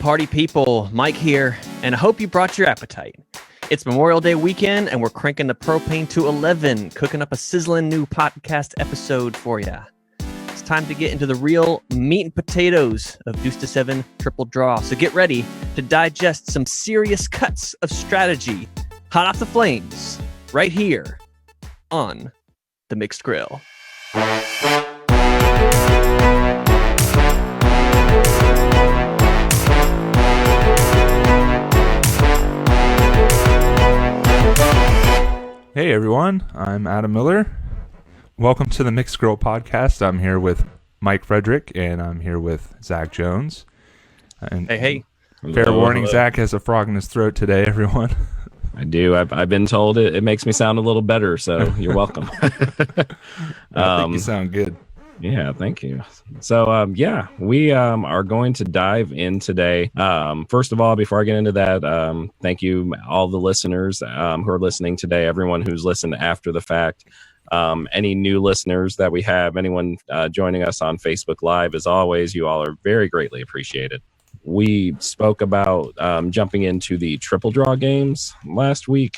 party people? Mike here, and I hope you brought your appetite. It's Memorial Day weekend, and we're cranking the propane to 11, cooking up a sizzling new podcast episode for you. It's time to get into the real meat and potatoes of Deuce to 7 triple draw, so get ready to digest some serious cuts of strategy, hot off the flames, right here on The Mixed Grill. Hey everyone, I'm Adam Miller. Welcome to the Mixed Grill podcast. I'm here with Mike Fraedrich and I'm here with Zack Jones. And Hey. Fair warning, Zack has a frog in his throat today, everyone. I do. I've been told it makes me sound a little better, so you're welcome. I think you sound good. Yeah, thank you. So, we are going to dive in today. First of all, before I get into that, thank you, all the listeners who are listening today, everyone who's listened after the fact. Any new listeners that we have, anyone joining us on Facebook Live, as always, you all are very greatly appreciated. We spoke about jumping into the triple draw games last week,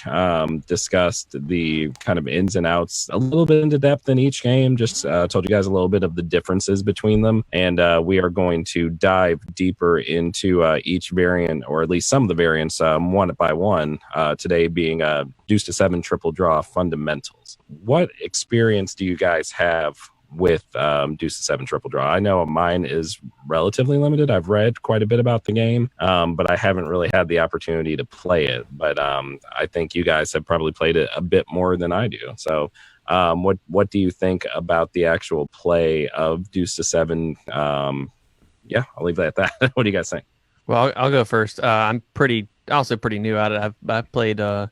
discussed the kind of ins and outs a little bit into depth in each game, just told you guys a little bit of the differences between them. And we are going to dive deeper into each variant, or at least some of the variants, one by one, today being Deuce to 7 triple draw fundamentals. What experience do you guys have with Deuce to 7 triple draw? I know mine is relatively limited. I've read quite a bit about the game, but I haven't really had the opportunity to play it. But I think you guys have probably played it a bit more than I do. So what do you think about the actual play of Deuce to 7? I'll leave it at that. What do you guys think? Well, I'll go first. I'm also pretty new at it. I've played the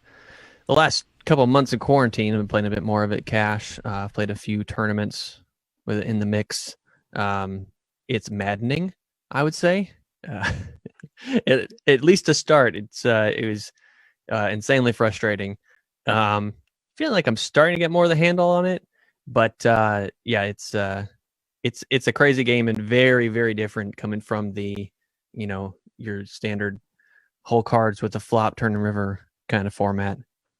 last couple of months in quarantine. I've been playing a bit more of it cash. I've played a few tournaments with it in the mix. It's maddening, I would say. At least to start, it was insanely frustrating. Feeling like I'm starting to get more of the handle on it, but it's a crazy game and very, very different coming from the, your standard whole cards with the flop, turn and river kind of format.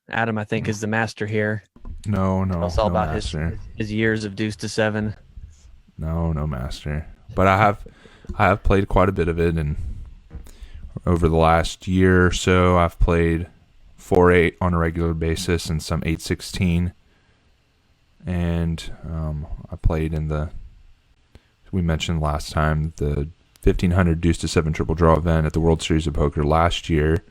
Adam, I think, is the master here. No, it's all about master. his years of Deuce to 7. No master. But I have played quite a bit of it, and over the last year or so, I've played 4-8 on a regular basis and some 8-16. And I played in we mentioned last time, the 1500 Deuce to 7 triple draw event at the World Series of Poker last year.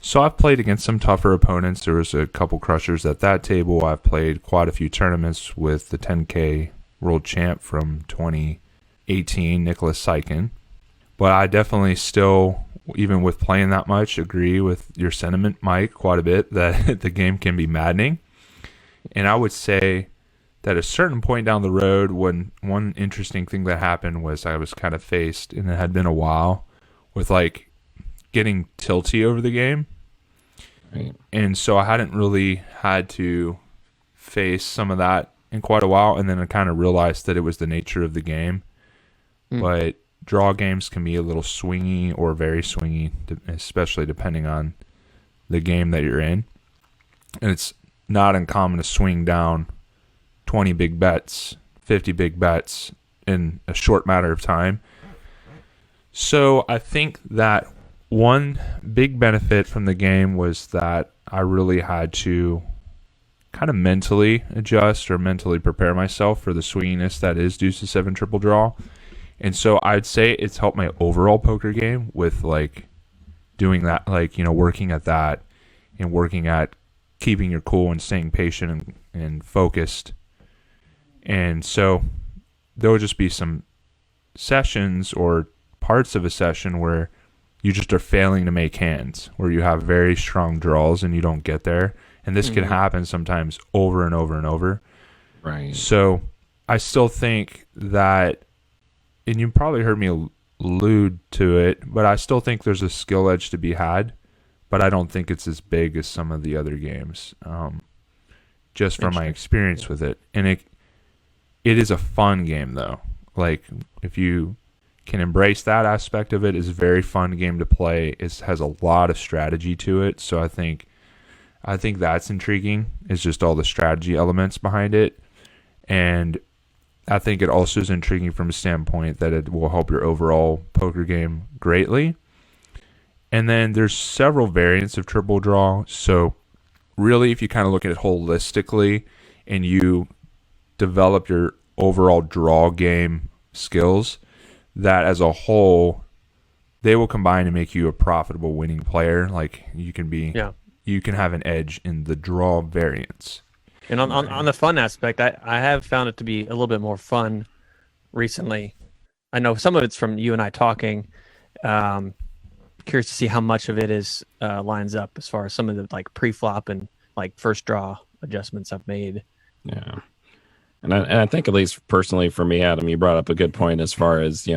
So I've played against some tougher opponents. There was a couple crushers at that table. I've played quite a few tournaments with the 10K world champ from 2018, Nicholas Sykin. But I definitely still, even with playing that much, agree with your sentiment, Mike, quite a bit, that the game can be maddening. And I would say that at a certain point down the road, when one interesting thing that happened was I was kind of faced, and it had been a while, with getting tilty over the game. Right. And so I hadn't really had to face some of that in quite a while, and then I kind of realized that it was the nature of the game. But draw games can be a little swingy or very swingy, especially depending on the game that you're in. And it's not uncommon to swing down 20 big bets, 50 big bets in a short matter of time. So I think that one big benefit from the game was that I really had to kind of mentally adjust or mentally prepare myself for the swinginess that is Deuce to 7 triple draw. And so I'd say it's helped my overall poker game with doing that, working at that and working at keeping your cool and staying patient and focused. And so there will just be some sessions or parts of a session where you just are failing to make hands, where you have very strong draws and you don't get there. And this can happen sometimes over and over and over. Right. So I still think that, and you probably heard me allude to it, but I still think there's a skill edge to be had, but I don't think it's as big as some of the other games, just from my experience with it. And it is a fun game, though. If you can embrace that aspect of it, is a very fun game to play. It has a lot of strategy to it, so I think that's intriguing. It's just all the strategy elements behind it, and I think it also is intriguing from a standpoint that it will help your overall poker game greatly. And then there's several variants of triple draw. So really, if you kind of look at it holistically and you develop your overall draw game skills, that as a whole, they will combine to make you a profitable winning player. Like you can have an edge in the draw variants. And on the fun aspect, I have found it to be a little bit more fun recently. I know some of it's from you and I talking. Curious to see how much of it is lines up as far as some of the like pre-flop and like first draw adjustments I've made. Yeah. And I think, at least personally for me, Adam, you brought up a good point as far as,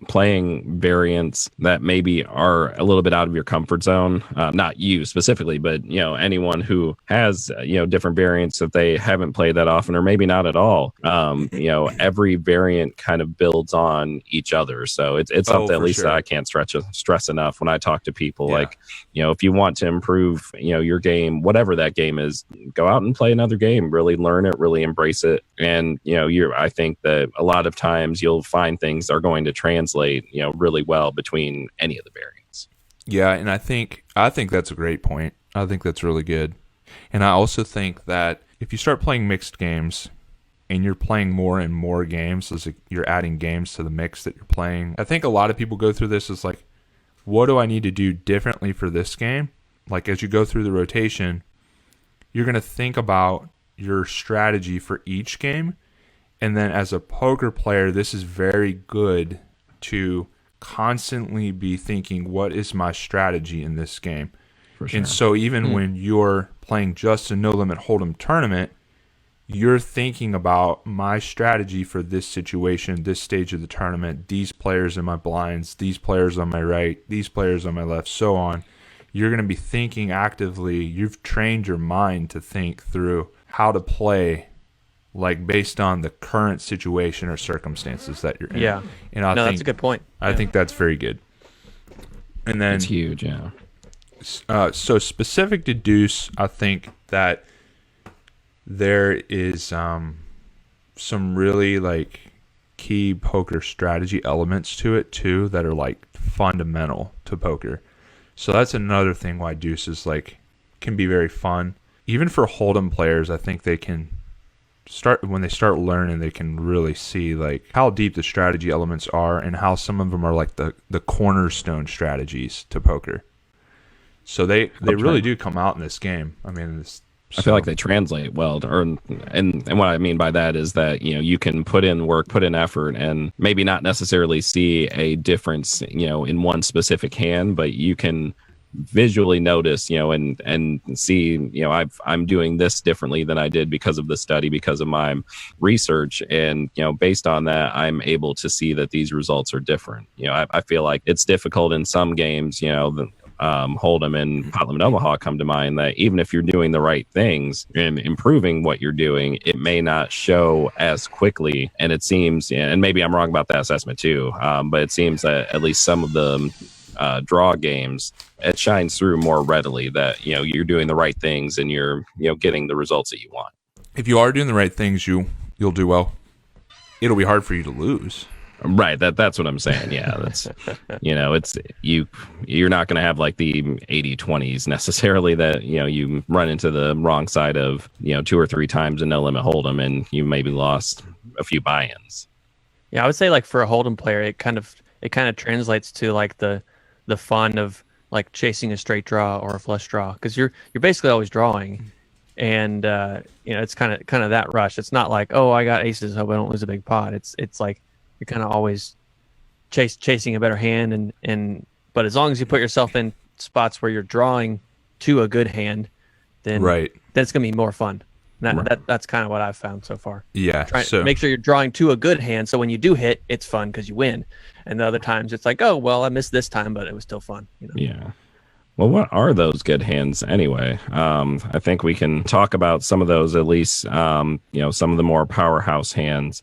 playing variants that maybe are a little bit out of your comfort zone. Not you specifically, but, anyone who has, different variants that they haven't played that often, or maybe not at all. Every variant kind of builds on each other. So it's something at least that I can't stress enough when I talk to people. Yeah. Like, if you want to improve, your game, whatever that game is, go out and play another game, really learn it, really embrace it. And, I think that a lot of times you'll find things are going to translate, really well between any of the variants. Yeah. And I think that's a great point. I think that's really good. And I also think that if you start playing mixed games and you're playing more and more games, as you're adding games to the mix that you're playing, I think a lot of people go through this as like, what do I need to do differently for this game? Like as you go through the rotation, you're going to think about your strategy for each game, and then as a poker player, this is very good to constantly be thinking, what is my strategy in this game? For sure. And so even when you're playing just a no limit hold'em tournament, you're thinking about my strategy for this situation, this stage of the tournament, these players in my blinds, these players on my right, these players on my left, so on. You're going to be thinking actively. You've trained your mind to think through how to play, like based on the current situation or circumstances that you're in. Yeah, and that's a good point. I think that's very good. And then it's huge, yeah. So specific to Deuce, I think that there is some really like key poker strategy elements to it too that are like fundamental to poker. So that's another thing why Deuce is like can be very fun. Even for Hold'em players, I think they can when they start learning, they can really see like how deep the strategy elements are and how some of them are like the cornerstone strategies to poker. So they really do come out in this game. I mean, I feel like they translate well, and what I mean by that is that you can put in work, put in effort, and maybe not necessarily see a difference in one specific hand, but you can visually notice and see I'm doing this differently than I did because of the study, because of my research, and based on that I'm able to see that these results are different. I feel like it's difficult in some games, Hold'em and Pot Limit Omaha come to mind, that even if you're doing the right things and improving what you're doing, it may not show as quickly. And it seems, and maybe I'm wrong about that assessment too, but it seems that at least some of the draw games, it shines through more readily that you're doing the right things and you're getting the results that you want. If you are doing the right things, you'll do well. It'll be hard for you to lose. Right, that's what I'm saying. Yeah, that's it's you're not going to have like the 80-20s necessarily that you run into the wrong side of 2 or 3 times in no limit hold'em and you maybe lost a few buy-ins. Yeah, I would say like for a hold'em player, it kind of translates to like the fun of like chasing a straight draw or a flush draw, because you're basically always drawing, and it's kind of that rush. It's not like, oh, I got aces, hope I don't lose a big pot. It's like you're kind of always chasing a better hand, but as long as you put yourself in spots where you're drawing to a good hand, then that's gonna be more fun. That's kind of what I've found so far. Yeah. So make sure you're drawing to a good hand, so when you do hit, it's fun because you win. And the other times it's like, oh well, I missed this time, but it was still fun. Yeah. Well, what are those good hands anyway? I think we can talk about some of those, at least. Some of the more powerhouse hands.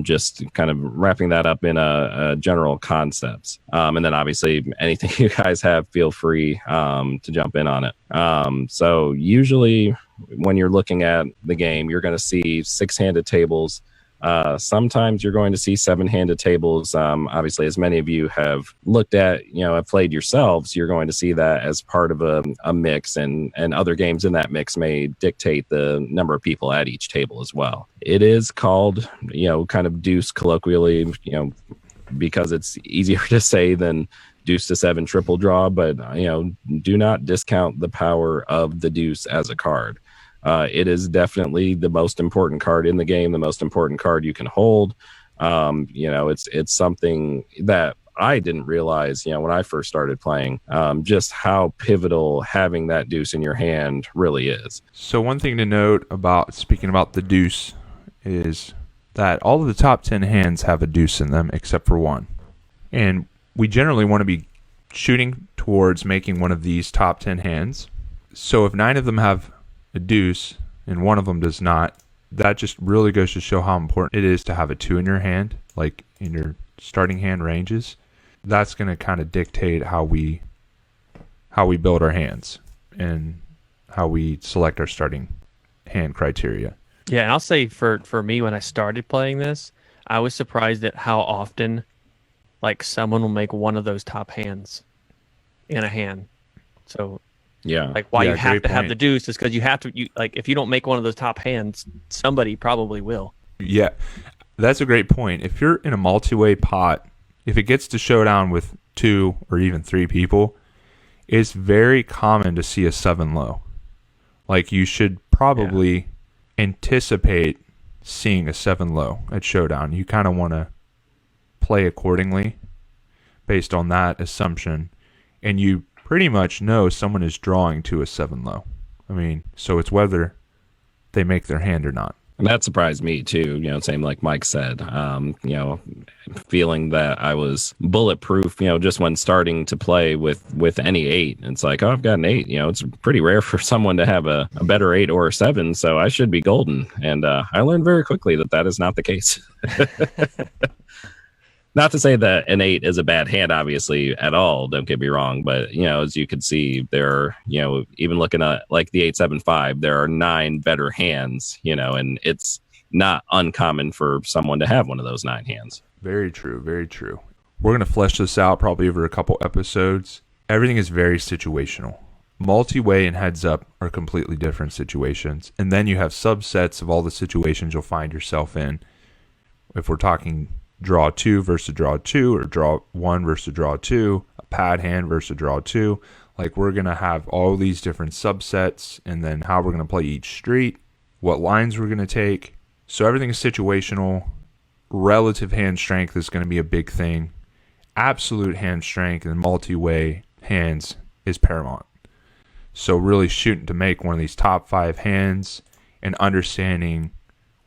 Just kind of wrapping that up in a general concepts. And then obviously anything you guys have, feel free to jump in on it. So usually when you're looking at the game, you're going to see 6-handed tables. Sometimes you're going to see 7-handed tables. Obviously, as many of you have looked at, have played yourselves, you're going to see that as part of a mix, and other games in that mix may dictate the number of people at each table as well. It is called, kind of deuce colloquially, because it's easier to say than deuce to 7 triple draw, but, do not discount the power of the deuce as a card. It is definitely the most important card in the game, the most important card you can hold. It's something that I didn't realize, when I first started playing, just how pivotal having that deuce in your hand really is. So one thing to note about speaking about the deuce is that all of the top 10 hands have a deuce in them except for one. And we generally want to be shooting towards making one of these top 10 hands. So if 9 of them have a deuce and one of them does not, that just really goes to show how important it is to have a 2 in your hand, like in your starting hand ranges. That's going to kind of dictate how we build our hands and how we select our starting hand criteria. Yeah, and I'll say for me, when I started playing this, I was surprised at how often like someone will make one of those top hands in a hand. So yeah, like why you have to point. have the deuce is because you have to, like if you don't make one of those top hands, somebody probably will. Yeah, that's a great point. If you're in a multi-way pot, if it gets to showdown with 2 or even 3 people, it's very common to see a 7 low. Like you should probably anticipate seeing a 7 low at showdown. You kind of want to play accordingly based on that assumption, and you pretty much know someone is drawing to a 7 low. I mean, so it's whether they make their hand or not. And that surprised me too, same like Mike said, feeling that I was bulletproof, just when starting to play with any 8. It's like, oh, I've got an 8, it's pretty rare for someone to have a better 8 or a 7, so I should be golden. And I learned very quickly that is not the case. Not to say that an 8 is a bad hand, obviously, at all. Don't get me wrong. But, as you can see, there are, even looking at like the 8-7-5, there are 9 better hands, and it's not uncommon for someone to have one of those 9 hands. Very true. Very true. We're going to flesh this out probably over a couple episodes. Everything is very situational. Multi-way and heads up are completely different situations. And then you have subsets of all the situations you'll find yourself in. If we're talking draw 2 versus draw 2, or draw 1 versus draw 2, a pad hand versus draw 2. Like we're going to have all these different subsets, and then how we're going to play each street, what lines we're going to take. So everything is situational. Relative hand strength is going to be a big thing. Absolute hand strength and multi-way hands is paramount. So really shooting to make one of these top 5 hands and understanding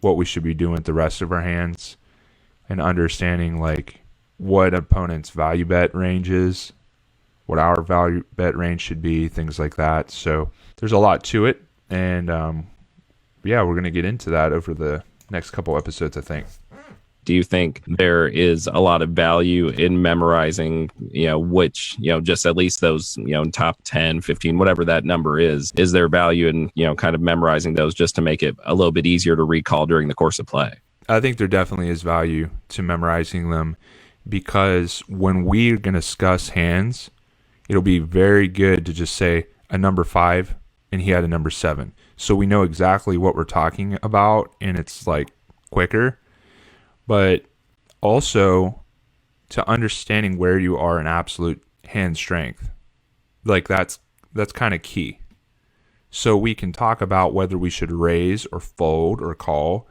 what we should be doing with the rest of our hands, and understanding like what opponent's value bet range is, what our value bet range should be, things like that. So there's a lot to it, and we're going to get into that over the next couple episodes, I think. Do you think there is a lot of value in memorizing, which, just at least those, top 10, 15, whatever that number is there value in, kind of memorizing those just to make it a little bit easier to recall during the course of play? I think there definitely is value to memorizing them, because when we're going to discuss hands, it'll be very good to just say a number 5 and he had a number 7. So we know exactly what we're talking about, and it's like quicker. But also to understanding where you are in absolute hand strength. Like that's kind of key. So we can talk about whether we should raise or fold or call.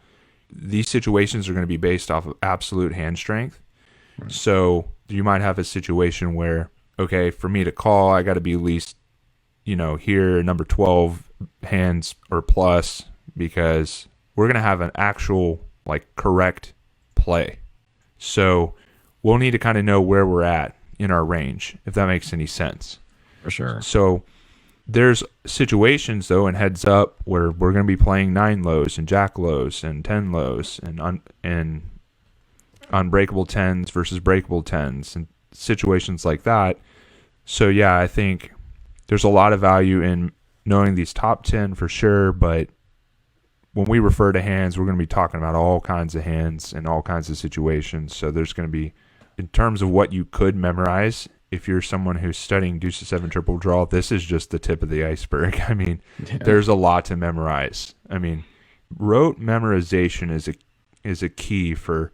These situations are going to be based off of absolute hand strength. Right. So you might have a situation where, okay, for me to call, I got to be at least, here, number 12 hands or plus, because we're going to have an actual, correct play. So we'll need to kind of know where we're at in our range, if that makes any sense. For sure. So there's situations, though, in heads up where we're going to be playing 9 lows and jack lows and 10 lows and unbreakable tens versus breakable tens and situations like that. So yeah, I think there's a lot of value in knowing these top 10 for sure, but when we refer to hands, we're going to be talking about all kinds of hands and all kinds of situations. So there's going to be, in terms of what you could memorize, if you're someone who's studying Deuce to 7 triple draw, this is just the tip of the iceberg. I mean, there's a lot to memorize. I mean, rote memorization is a key for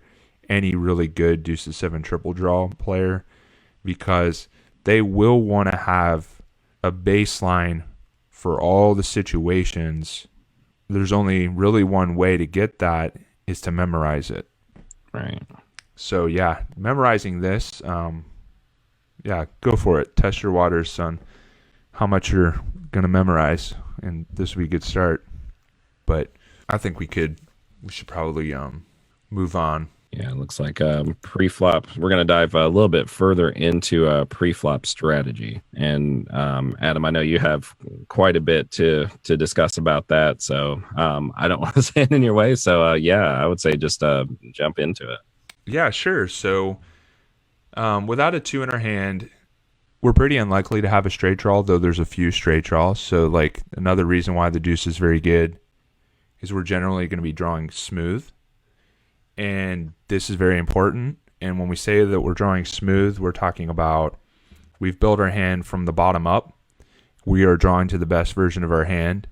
any really good Deuce to 7 triple draw player, because they will want to have a baseline for all the situations. There's only really one way to get that, is to memorize it. Right. So yeah, memorizing this, yeah, go for it. Test your waters, son. How much you're going to memorize, and this would be a good start. But I think we should probably move on. Yeah, it looks like pre-flop. We're going to dive a little bit further into pre-flop strategy. And Adam, I know you have quite a bit to discuss about that. So I don't want to stand in your way. So yeah, I would say just jump into it. Yeah, sure. So without a 2 in our hand, we're pretty unlikely to have a straight draw, though there's a few straight draws. So like another reason why the deuce is very good is we're generally going to be drawing smooth. And this is very important. And when we say that we're drawing smooth, we're talking about we've built our hand from the bottom up. We are drawing to the best version of our hand.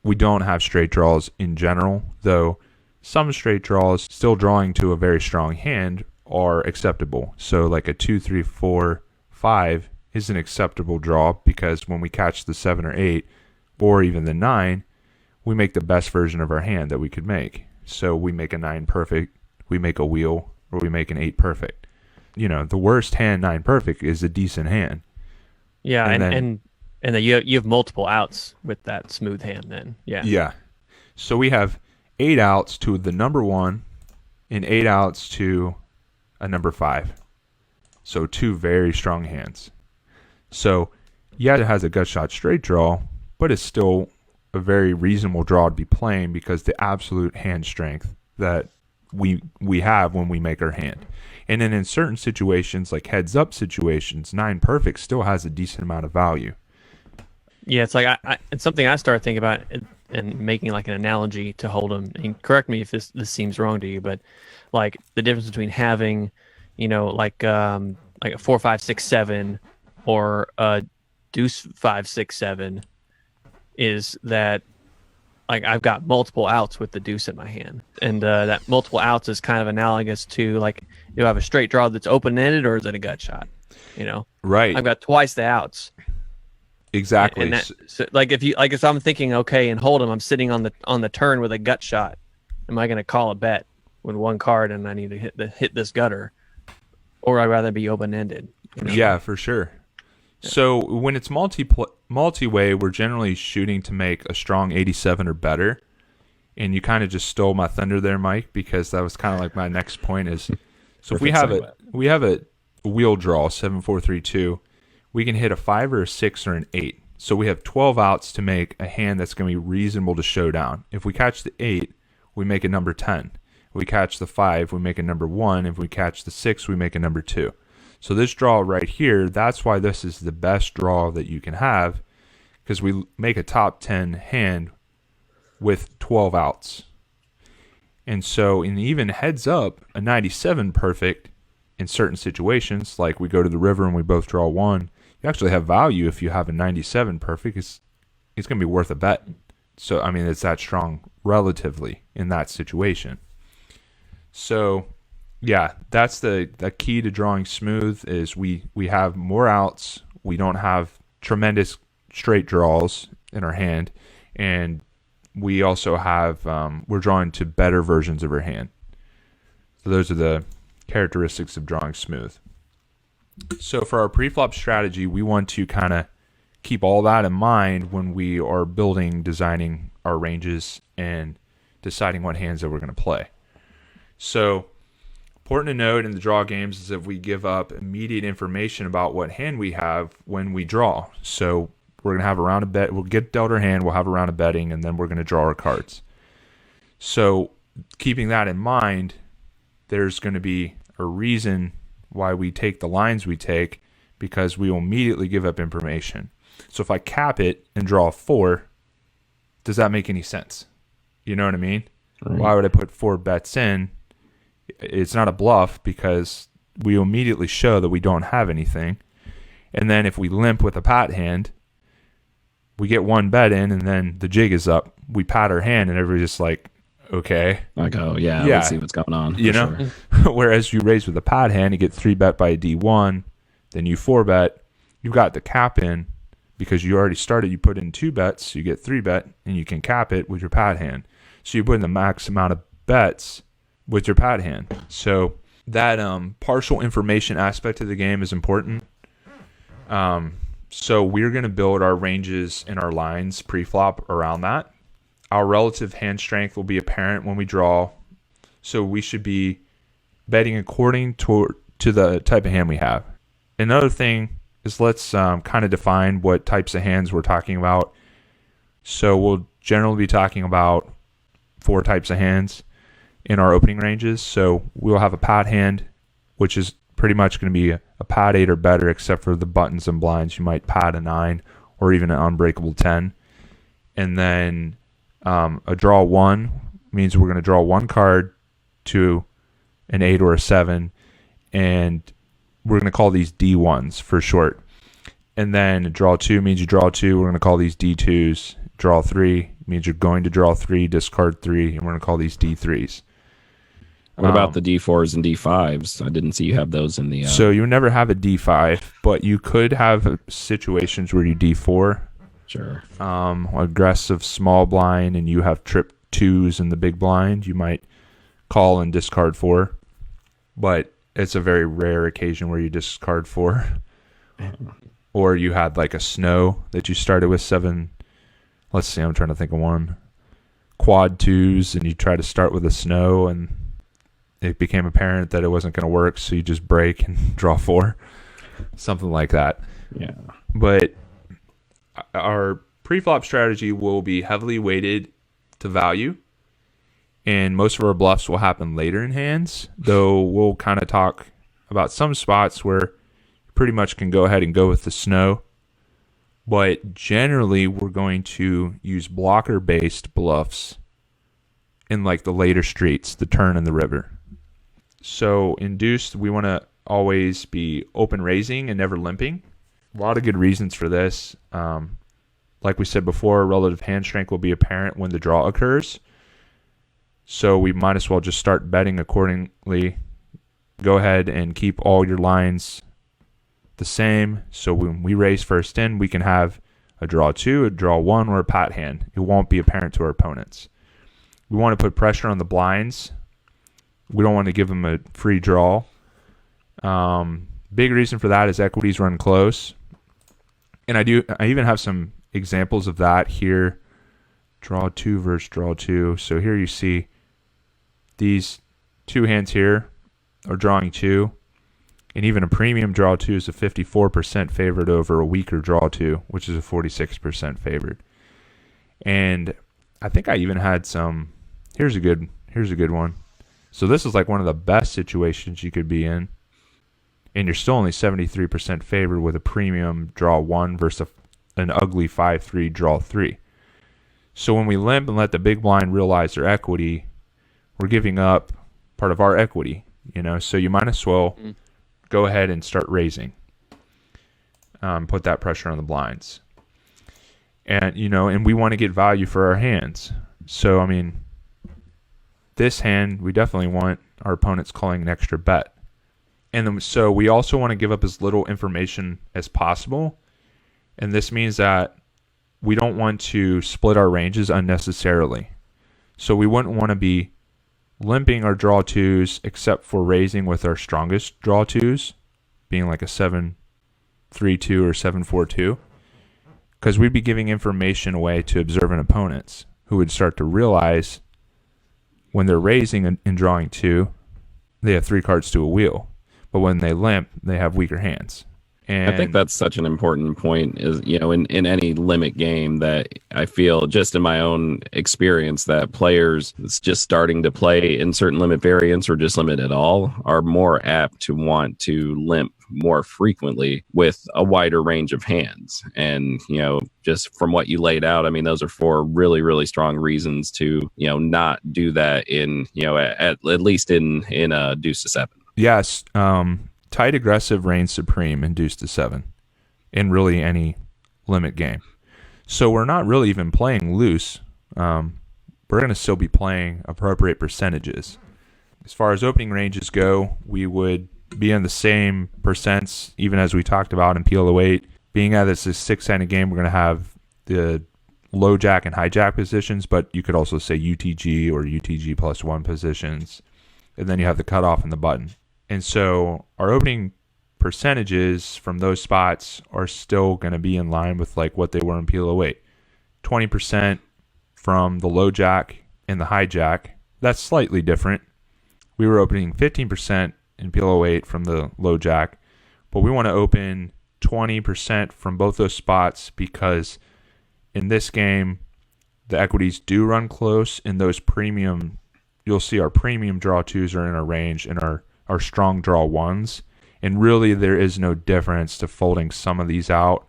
We don't have straight draws in general, though some straight draws still drawing to a very strong hand are acceptable. So like a 2, 3, 4, 5 is an acceptable draw, because when we catch the 7 or 8 or even the 9, we make the best version of our hand that we could make. So we make a 9 perfect, we make a wheel, or we make an 8 perfect. You know, the worst hand, 9 perfect, is a decent hand. Yeah, and then you have multiple outs with that smooth hand then. Yeah. Yeah. So we have 8 outs to the number 1 and 8 outs to a number 5. So 2 very strong hands. So yeah, it has a gut shot straight draw, but it's still a very reasonable draw to be playing, because the absolute hand strength that we have when we make our hand. And then in certain situations, like heads up situations, 9 perfect still has a decent amount of value. Yeah, it's like it's something I started thinking about and making like an analogy to Hold'em. And correct me if this seems wrong to you, but like the difference between having, like a 4, 5, 6, 7 or a deuce 5, 6, 7 is that like I've got multiple outs with the deuce in my hand, and that multiple outs is kind of analogous to like, do I have a straight draw that's open-ended, or is it a gut shot? Right. I've got twice the outs. Exactly. And that, so like if I'm thinking, okay, and Hold'em, I'm sitting on the turn with a gut shot. Am I going to call a bet with one card and I need to hit this gutter, or I'd rather be open-ended? Yeah, for sure. So when it's multi-way, we're generally shooting to make a strong 87 or better. And you kind of just stole my thunder there, Mike, because that was kind of like my next point is, so if we have a wheel draw, 7, 4, 3, 2, we can hit a 5 or a 6 or an 8. So we have 12 outs to make a hand that's going to be reasonable to show down. If we catch the 8, we make a number 10. If we catch the 5, we make a number 1. If we catch the 6, we make a number 2. So this draw right here, that's why this is the best draw that you can have, because we make a top 10 hand with 12 outs. And so in even heads up, a 97 perfect in certain situations, like we go to the river and we both draw 1, you actually have value if you have a 97 perfect. It's going to be worth a bet. So, I mean, it's that strong relatively in that situation. So, yeah, that's the key to drawing smooth is we have more outs. We don't have tremendous straight draws in our hand. And we also have, we're drawing to better versions of our hand. So those are the characteristics of drawing smooth. So for our pre-flop strategy, we want to kind of keep all that in mind when we are designing our ranges and deciding what hands that we're going to play. So important to note in the draw games is that we give up immediate information about what hand we have when we draw. So we're going to have a round of bet. We'll get dealt our hand. We'll have a round of betting, and then we're going to draw our cards. So keeping that in mind, there's going to be a reason why we take the lines we take, because we will immediately give up information. So if I cap it and draw a 4, does that make any sense? You know what I mean? Right. Why would I put 4 bets in? It's not a bluff because we immediately show that we don't have anything. And then if we limp with a pat hand, we get 1 bet in and then the jig is up. We pat our hand and everybody's just like, okay. Like, oh, yeah, Yeah. let's see what's going on. You for know? sure. Whereas you raise with a pat hand, you get 3 bet by a D1, then you 4 bet. You got the cap in because you already started. You put in 2 bets, you get 3 bet, and you can cap it with your pat hand. So you put in the max amount of bets with your pat hand. So that partial information aspect of the game is important. So we're going to build our ranges and our lines pre-flop around that. Our relative hand strength will be apparent when we draw. So we should be betting according to the type of hand we have. Another thing is let's kind of define what types of hands we're talking about. So we'll generally be talking about 4 types of hands in our opening ranges. So we'll have a pat hand, which is pretty much going to be a pat 8 or better, except for the buttons and blinds. You might pat a 9 or even an unbreakable 10. And then a draw 1 means we're going to draw 1 card to an 8 or a 7, and we're going to call these D1s for short. And then draw 2 means you draw 2. We're going to call these D2s. Draw 3 means you're going to draw 3, discard 3, and we're going to call these D3s. What about the D4s and D5s? I didn't see you have those in the... So you never have a D5, but you could have situations where you D4. Sure. Aggressive small blind, and you have trip 2s in the big blind. You might call and discard 4, but it's a very rare occasion where you discard 4. Or you had like a snow that you started with 7. Let's see, I'm trying to think of one. Quad 2s, and you try to start with a snow, and it became apparent that it wasn't going to work, so you just break and draw 4. Something like that. Yeah. But our pre-flop strategy will be heavily weighted to value, and most of our bluffs will happen later in hands, though we'll kind of talk about some spots where you pretty much can go ahead and go with the snow. But generally, we're going to use blocker-based bluffs in like the later streets, the turn and the river. So in Deuce, we want to always be open raising and never limping. A lot of good reasons for this. Like we said before, relative hand strength will be apparent when the draw occurs. So we might as well just start betting accordingly. Go ahead and keep all your lines the same. So when we raise first in, we can have a draw 2, a draw 1, or a pat hand. It won't be apparent to our opponents. We want to put pressure on the blinds. We don't want to give them a free draw. Big reason for that is equities run close. And I even have some examples of that here. Draw 2 versus draw 2. So here you see these 2 hands here are drawing 2. And even a premium draw 2 is a 54% favored over a weaker draw 2, which is a 46% favored. And I think I even had some. Here's a good one. So this is like one of the best situations you could be in, and you're still only 73% favored with a premium draw 1 versus an ugly 5-3 draw 3. So when we limp and let the big blind realize their equity, we're giving up part of our equity, So you might as well go ahead and start raising. Put that pressure on the blinds. And, and we want to get value for our hands. So, this hand, we definitely want our opponents calling an extra bet. And then, so we also want to give up as little information as possible. And this means that we don't want to split our ranges unnecessarily. So we wouldn't want to be limping our draw 2s except for raising with our strongest draw 2s, being like a 7-3-2 or 7-4-2, because we'd be giving information away to observant opponents who would start to realize when they're raising and drawing 2, they have 3 cards to a wheel. But when they limp, they have weaker hands. And I think that's such an important point is, in any limit game that I feel just in my own experience that players that's just starting to play in certain limit variants or just limit at all are more apt to want to limp more frequently with a wider range of hands. And, just from what you laid out, I mean, those are four really, really strong reasons to, not do that in, at least in a deuce to seven. yes, tight aggressive reigns supreme in deuce to seven in really any limit game. So we're not really even playing loose. We're going to still be playing appropriate percentages. As far as opening ranges go, we would be in the same percents, even as we talked about in PL08. Being that it's a six-handed game, we're going to have the low jack and high jack positions, but you could also say UTG or UTG plus one positions. And then you have the cutoff and the button. And so our opening percentages from those spots are still going to be in line with like what they were in PL08. 20% from the low jack and the high jack. That's slightly different. We were opening 15% in PL08 from the low jack, but we want to open 20% from both those spots because in this game, the equities do run close, and those premium, you'll see our premium draw twos are in our range and our strong draw ones. And really, there is no difference to folding some of these out.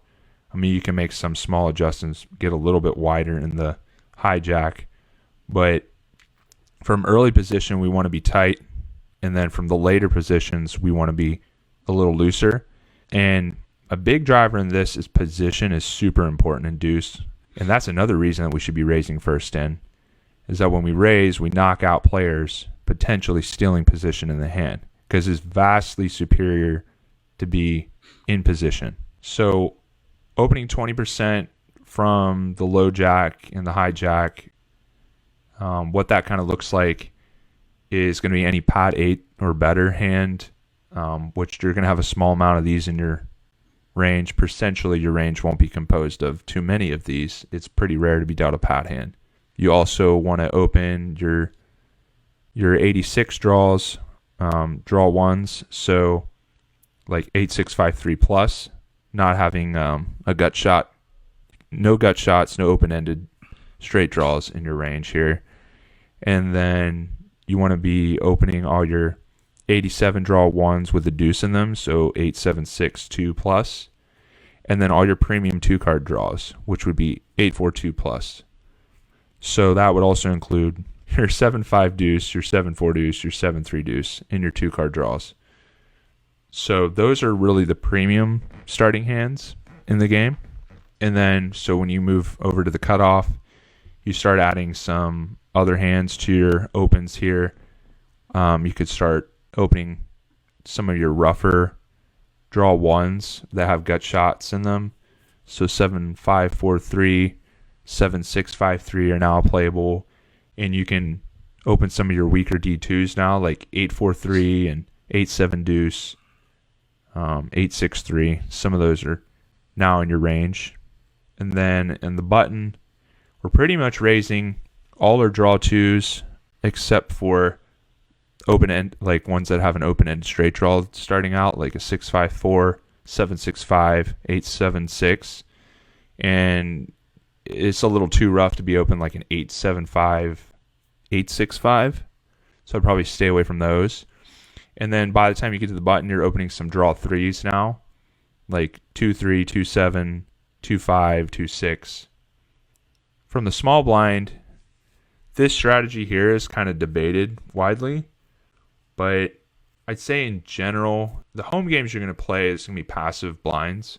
I mean, you can make some small adjustments, get a little bit wider in the hijack. But from early position, we want to be tight. And then from the later positions, we want to be a little looser. And a big driver in this is position is super important in deuce. And that's another reason that we should be raising first in, is that when we raise, we knock out players potentially stealing position in the hand, because it's vastly superior to be in position. So opening 20% from the low jack and the high jack, what that kind of looks like is going to be any pot 8 or better hand, which you're going to have a small amount of these in your range. Percentually, your range won't be composed of too many of these. It's pretty rare to be dealt a pot hand. You also want to open your 86 draws, draw ones, so like 8653 plus, not having a gut shot, no gut shots, no open-ended straight draws in your range here. And then you want to be opening all your 87 draw ones with a deuce in them, so 8762 plus, and then all your premium 2-card draws, which would be 842 plus. So that would also include your 7-5 deuce, your 7-4 deuce, your 7-3 deuce, and your 2-card draws. So those are really the premium starting hands in the game. And then, so when you move over to the cutoff, you start adding some other hands to your opens here. You could start opening some of your rougher draw ones that have gut shots in them. So 7-5-4-3, 7-6-5-3 are now playable. And you can open some of your weaker D2s now, like 8-4-3 and 8-7 deuce, 8-6-3. Some of those are now in your range. And then in the button, we're pretty much raising all our draw twos except for open end, like ones that have an open end straight draw starting out, like a 6-5-4, 7-6-5, 8-7-6. And it's a little too rough to be open like an 8-7-5, 8-6-5. So I'd probably stay away from those. And then by the time you get to the button, you're opening some draw threes now, like 2-3, 2-7, 2-5, 2-6. From the small blind, this strategy here is kind of debated widely, but I'd say in general, the home games you're going to play is going to be passive blinds.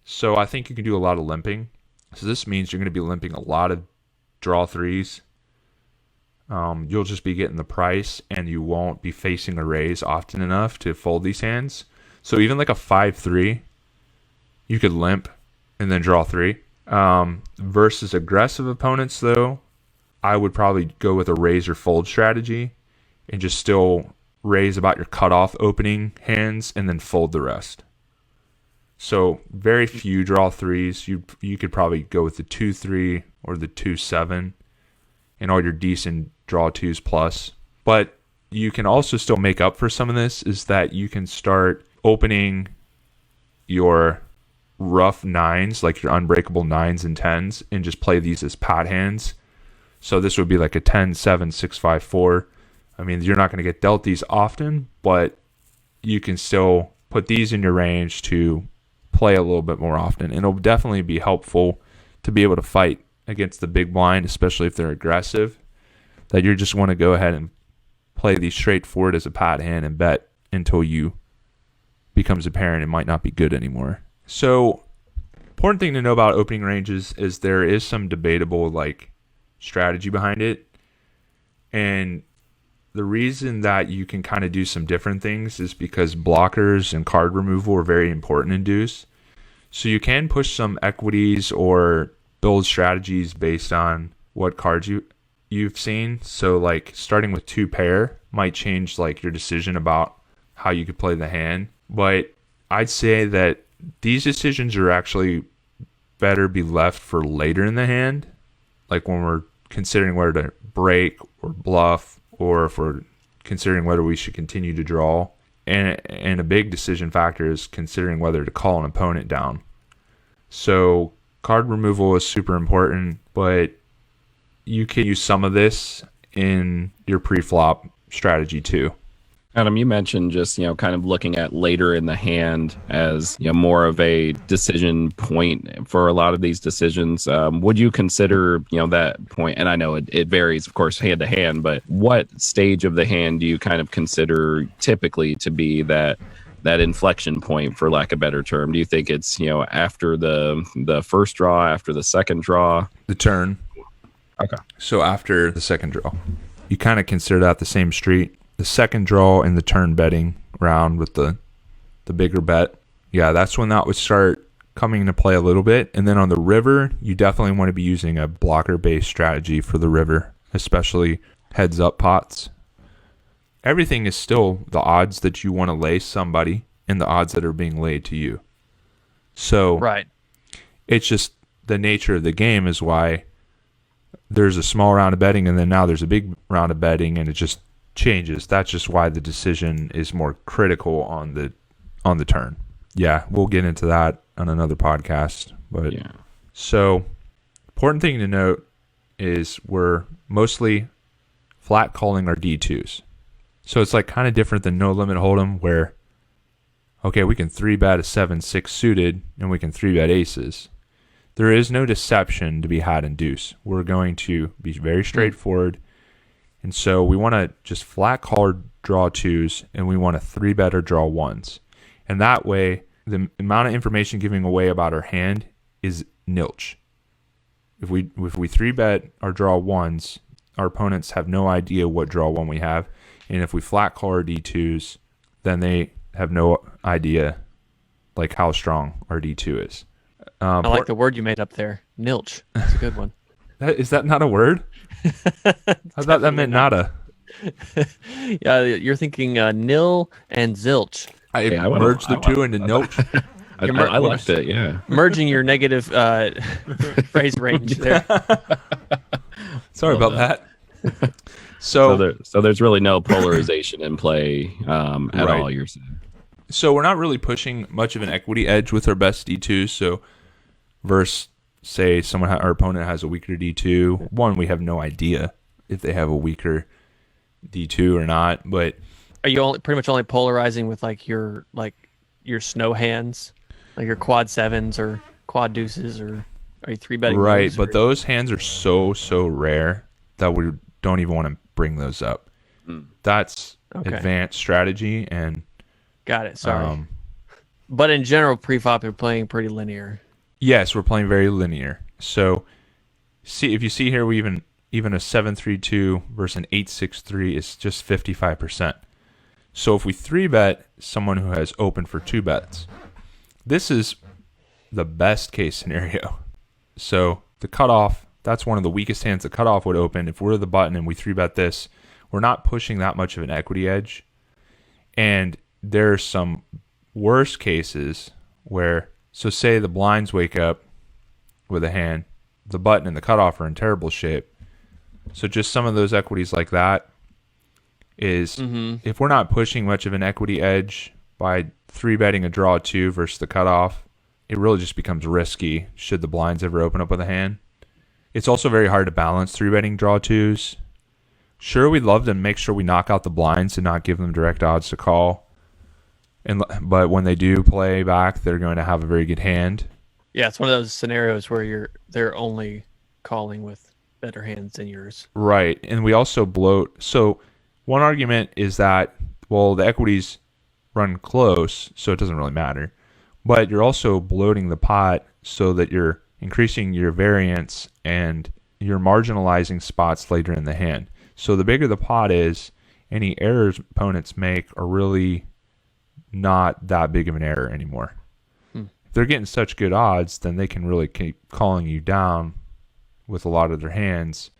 So I think you can do a lot of limping. So this means you're going to be limping a lot of draw threes. You'll just be getting the price, and you won't be facing a raise often enough to fold these hands. So even like a 5-3, you could limp and then draw 3. Versus aggressive opponents, though, I would probably go with a raise or fold strategy and just still raise about your cutoff opening hands and then fold the rest. So very few draw threes. You could probably go with the 2-3 or the 2-7 and all your decent draw twos plus. But you can also still make up for some of this, is that you can start opening your rough nines, like your unbreakable nines and tens, and just play these as pot hands. So this would be like a 10, 7, 6, 5, 4. I mean, you're not going to get dealt these often, but you can still put these in your range to play a little bit more often. And it'll definitely be helpful to be able to fight against the big blind, especially if they're aggressive, that you just want to go ahead and play these straightforward as a pot hand and bet until you becomes apparent it might not be good anymore. So important thing to know about opening ranges is there is some debatable like strategy behind it. And the reason that you can kind of do some different things is because blockers and card removal are very important in Deuce. So you can push some equities or build strategies based on what cards you've seen. So like starting with 2 pair might change like your decision about how you could play the hand. But I'd say that these decisions are actually better be left for later in the hand. Like when we're considering whether to break or bluff, or if we're considering whether we should continue to draw. And a big decision factor is considering whether to call an opponent down. So card removal is super important, but you can use some of this in your pre-flop strategy too. Adam, you mentioned just, kind of looking at later in the hand as, more of a decision point for a lot of these decisions. Would you consider, that point? And I know it varies, of course, hand to hand, but what stage of the hand do you kind of consider typically to be that inflection point, for lack of a better term? Do you think it's, after the first draw, after the second draw? The turn. Okay. So after the second draw, you kind of consider that the same street. The second draw in the turn betting round with the bigger bet. Yeah, that's when that would start coming into play a little bit. And then on the river, you definitely want to be using a blocker-based strategy for the river, especially heads-up pots. Everything is still the odds that you want to lay somebody and the odds that are being laid to you. So right. It's just the nature of the game is why there's a small round of betting and then now there's a big round of betting, and it just changes. That's just why the decision is more critical on the turn. Yeah, we'll get into that on another podcast. But yeah. So important thing to note is we're mostly flat calling our D2s. So it's like kind of different than no limit hold'em, where okay, we can 3-bet a 7-6 suited and we can 3-bet aces. There is no deception to be had in Deuce. We're going to be very straightforward. And so we want to just flat call or draw 2s, and we want to 3-bet or draw 1s. And that way, the amount of information giving away about our hand is nilch. If we 3-bet or draw 1s, our opponents have no idea what draw 1 we have. And if we flat call our D2s, then they have no idea like how strong our D2 is. I like the word you made up there. Nilch. That's a good one. Is that not a word? I thought that meant nada. Yeah, you're thinking nil and zilch. I merged the two into nilch. I liked it, yeah. Merging your negative phrase range there. Sorry about that. So there's really no polarization in play at all, you're saying. So we're not really pushing much of an equity edge with our best D2s. So versus, say, our opponent has a weaker D2. One, we have no idea if they have a weaker D2 or not. But are you pretty much only polarizing with your snow hands, like your quad 7s or quad deuces, or are you 3-betting? Right, but those hands are so rare that we don't even want to bring those up. That's advanced strategy. And got it. Sorry. But in general, pre-flop, you're playing pretty linear. Yes, we're playing very linear. So, if you see here, we even a 7-3-2 versus an 8-6-3 is just 55%. So if we 3-bet someone who has open for 2 bets, this is the best case scenario. So the cutoff, that's one of the weakest hands. The cutoff would open. If we're the button and we 3-bet this, we're not pushing that much of an equity edge. And there are some worse cases where, so say the blinds wake up with a hand, the button and the cutoff are in terrible shape. So just some of those equities like that is, if we're not pushing much of an equity edge by 3-betting a draw 2 versus the cutoff, it really just becomes risky should the blinds ever open up with a hand. It's also very hard to balance 3-betting draw 2s. Sure, we'd love to make sure we knock out the blinds and not give them direct odds to call. But when they do play back, they're going to have a very good hand. Yeah, it's one of those scenarios where they're only calling with better hands than yours. Right, and we also bloat. So one argument is that, well, the equities run close, so it doesn't really matter. But you're also bloating the pot so that you're increasing your variance and you're marginalizing spots later in the hand. So the bigger the pot is, any errors opponents make are really not that big of an error anymore. If they're getting such good odds, then they can really keep calling you down with a lot of their hands.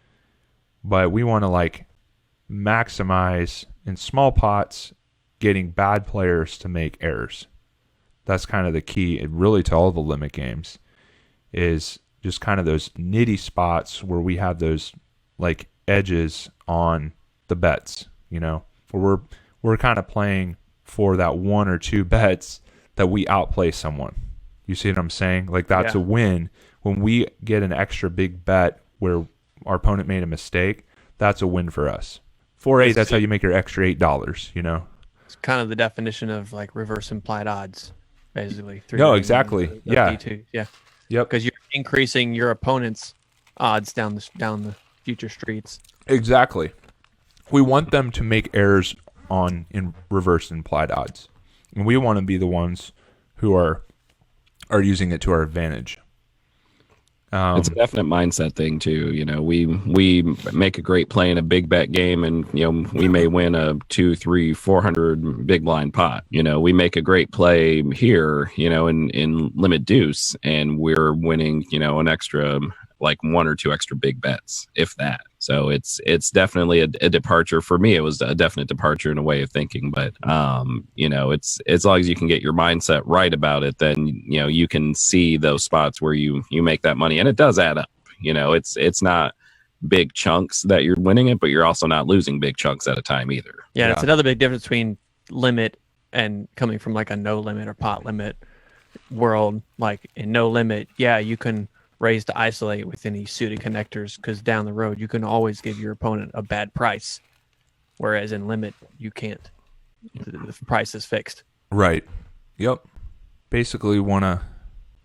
But we want to like maximize in small pots getting bad players to make errors. That's kind of the key really to all the limit games, is just kind of those nitty spots where we have those like edges on the bets, where we're kind of playing for that 1 or 2 bets that we outplay someone. You see what I'm saying? Like that's a win. When we get an extra big bet where our opponent made a mistake, that's a win for us. 4-8, that's how you make your extra $8, It's kind of the definition of like reverse implied odds, basically. No, exactly. Yeah. D2. Yeah. Yep. Because you're increasing your opponent's odds down the future streets. Exactly. We want them to make errors in reverse implied odds, and we want to be the ones who are using it to our advantage. It's a definite mindset thing too. We make a great play in a big bet game, and we may win a 200, 300, 400 big blind pot. We make a great play here, in limit deuce, and we're winning, an extra like 1 or 2 extra big bets, if that. So it's definitely a departure for me. It was a definite departure in a way of thinking, but it's as long as you can get your mindset right about it, then you can see those spots where you make that money, and it does add up. It's not big chunks that you're winning it, but you're also not losing big chunks at a time either. Yeah, it's another big difference between limit and coming from like a no limit or pot limit world. Like in no limit, you can raise to isolate with any suited connectors, because down the road you can always give your opponent a bad price, whereas in limit you can't. The price is fixed. Right. Yep. Basically want to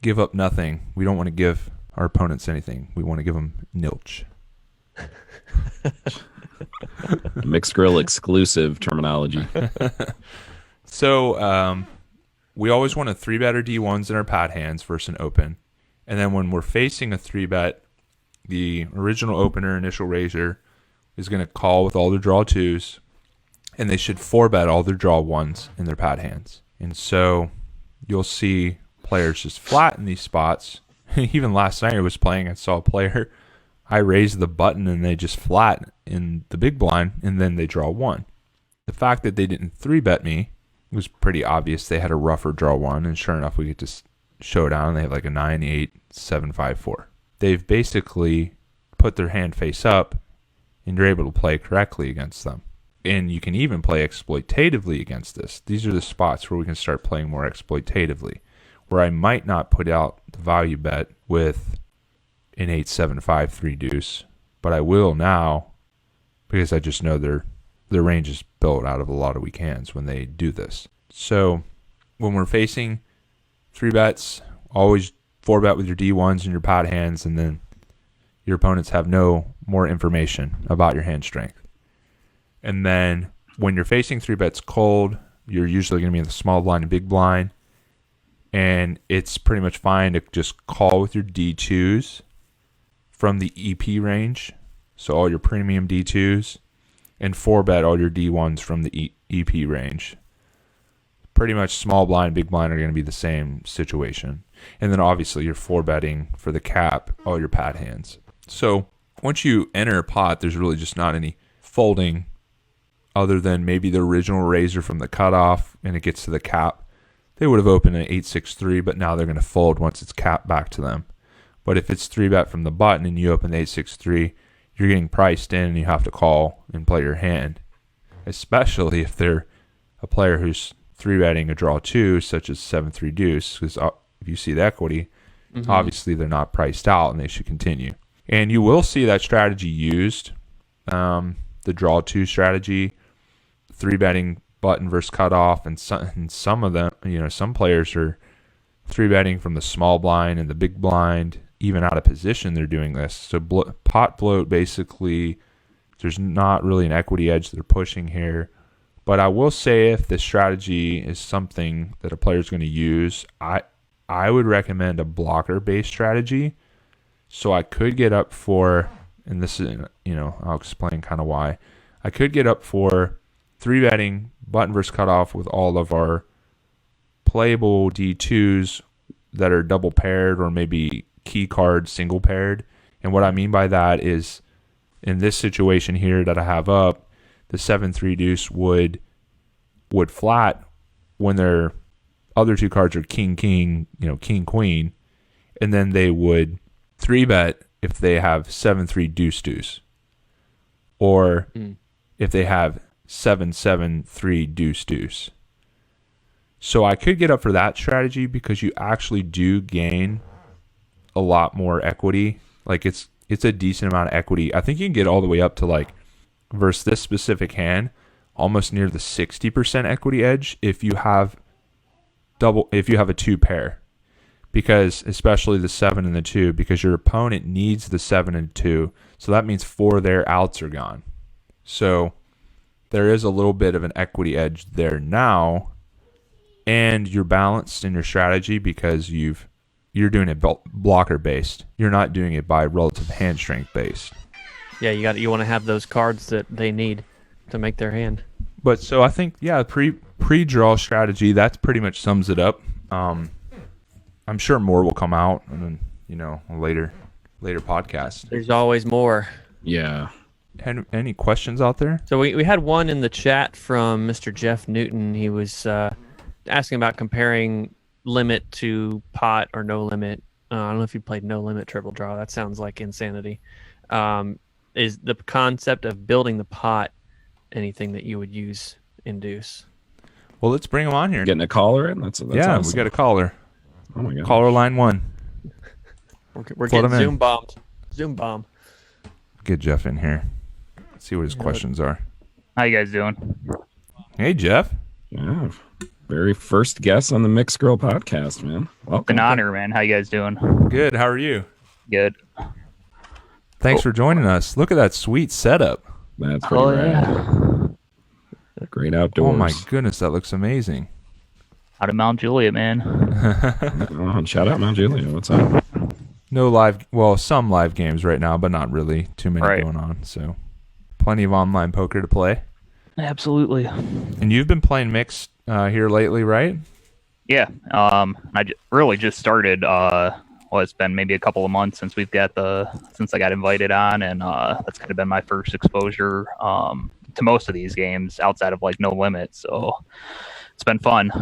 give up nothing. We don't want to give our opponents anything. We want to give them nilch. Mixed grill exclusive terminology. So we always want to 3-bet our D1s in our pad hands versus an open. And then when we're facing a 3-bet, the original opener, initial raiser, is going to call with all their draw 2s, and they should 4-bet all their draw 1s in their pad hands. And so you'll see players just flatten these spots. Even last night I was playing, I saw a player, I raised the button and they just flat in the big blind, and then they draw 1. The fact that they didn't 3-bet me was pretty obvious. They had a rougher draw 1, and sure enough, we get to showdown. They have like a 9-8, 7-5-4. They've basically put their hand face up, and you're able to play correctly against them. And you can even play exploitatively against this. These are the spots where we can start playing more exploitatively, where I might not put out the value bet with an 8-7-5-3 deuce, but I will now, because I just know their range is built out of a lot of weak hands when they do this. So when we're facing 3-bets, always 4-bet with your D1s and your pot hands, and then your opponents have no more information about your hand strength. And then when you're facing 3-bets cold, you're usually going to be in the small blind and big blind, and it's pretty much fine to just call with your D2s from the EP range, so all your premium D2s, and 4-bet all your D1s from the EP range. Pretty much small blind, big blind are going to be the same situation. And then obviously you're 4-betting for the cap, all your pad hands. So once you enter a pot, there's really just not any folding other than maybe the original raiser from the cutoff, and it gets to the cap. They would have opened an 8-6-3, but now they're going to fold once it's capped back to them. But if it's 3-bet from the button and you open the 8-6-3, you're getting priced in and you have to call and play your hand, especially if they're a player who's three betting a draw two, such as 7-3 deuce, because if you see the equity, obviously they're not priced out and they should continue. And you will see that strategy used, the draw two strategy, three betting button versus cutoff, and some of them, some players are three betting from the small blind and the big blind, even out of position. They're doing this. So pot float, basically, there's not really an equity edge they're pushing here. But I will say, if this strategy is something that a player is going to use, I would recommend a blocker-based strategy. So I could get up for, and this is, I'll explain kind of why. I could get up for three betting button versus cutoff with all of our playable D2s that are double paired or maybe key card single paired. And what I mean by that is, in this situation here that I have up, the 7-3 deuce would flat when their other two cards are king, king, king, queen, and then they would three bet if they have 7-3 deuce deuce, or if they have 7-7-3 deuce deuce. So I could get up for that strategy because you actually do gain a lot more equity. Like it's a decent amount of equity. I think you can get all the way up to versus this specific hand, almost near the 60% equity edge if you have a two pair. Because especially the 7 and the 2, because your opponent needs the 7 and 2. So that means 4 of their outs are gone. So there is a little bit of an equity edge there now, and you're balanced in your strategy because you're doing it blocker based. You're not doing it by relative hand strength based. Yeah, you want to have those cards that they need to make their hand. But so I think pre-draw strategy, that pretty much sums it up. I'm sure more will come out and then a later podcast. There's always more. Yeah. Any questions out there? So we had one in the chat from Mr. Jeff Newton. He was asking about comparing limit to pot or no limit. I don't know if you played no limit triple draw. That sounds like insanity. Is the concept of building the pot anything that you would use in Deuce? Well, let's bring him on here. Getting a caller in? That's awesome. We got a caller. Oh my god. Caller line 1. We're getting Zoom bombed. Zoom bomb. Get Jeff in here. See what his questions are. How you guys doing? Hey, Jeff. Yeah. Very first guest on the Mixed Girl podcast, man. Welcome. An honor, man. How you guys doing? Good. How are you? Good. Thanks for joining us. Look at that sweet setup. That's pretty rad. Great outdoors. Oh my goodness, that looks amazing. Out of Mount Juliet, man. Oh, shout out Mount Juliet. What's up? Some live games right now, but not really too many going on. So plenty of online poker to play. Absolutely. And you've been playing mixed here lately, right? Yeah. I really just started. It's been maybe a couple of months since since I got invited on, and that's kind of been my first exposure to most of these games outside of No Limit. So it's been fun.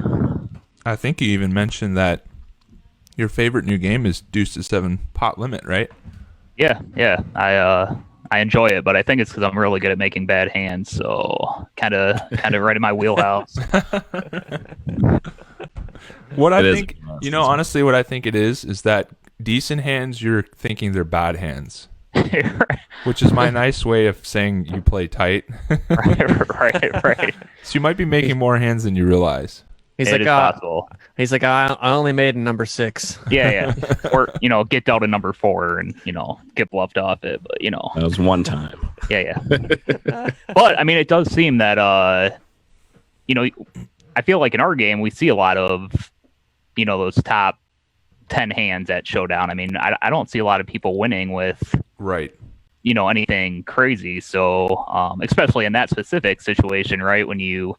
I think you even mentioned that your favorite new game is Deuce to 7 pot limit, right? Yeah. I enjoy it, but I think it's because I'm really good at making bad hands. So kind of right in my wheelhouse. What I think, honestly, what I think it is that decent hands, you're thinking they're bad hands, which is my nice way of saying you play tight. Right. So you might be making more hands than you realize. He's possible. He's like, I only made a number 6. Yeah. Or, get dealt a number 4 and, get bluffed off it. But, That was one time. Yeah. But, it does seem that, I feel like in our game, we see a lot of, those top 10 hands at Showdown. I don't see a lot of people winning with anything crazy. So, especially in that specific situation, right? When you